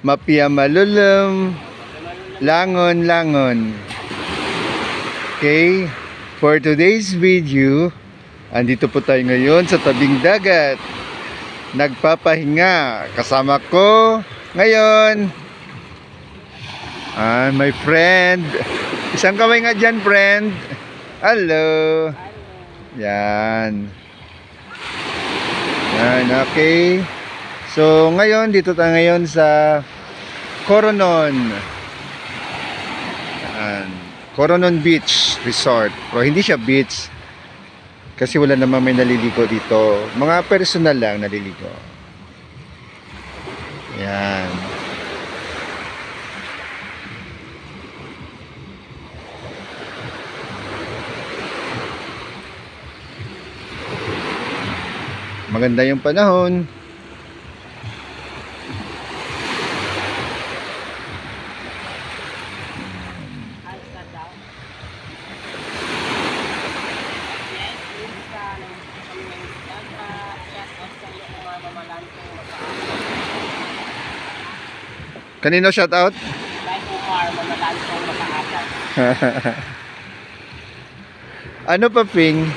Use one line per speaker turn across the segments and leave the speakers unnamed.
Mapia malulum. Langon, langon. Okay, for today's video, andito po tayo ngayon sa tabing dagat. Nagpapahinga. Kasama ko ngayon my friend. Isang kamay nga dyan, friend. Hello. Yan. Yan, okay. So, ngayon, dito tayo ngayon sa Coronon. Yan. Coronon Beach Resort. Pero hindi siya beach. Kasi wala naman may naliligo dito. Mga personal lang naliligo. Yan. Maganda yung panahon. Kanino shout out? Ano pa, Ping?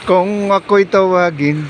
Kung ako'y tawagin,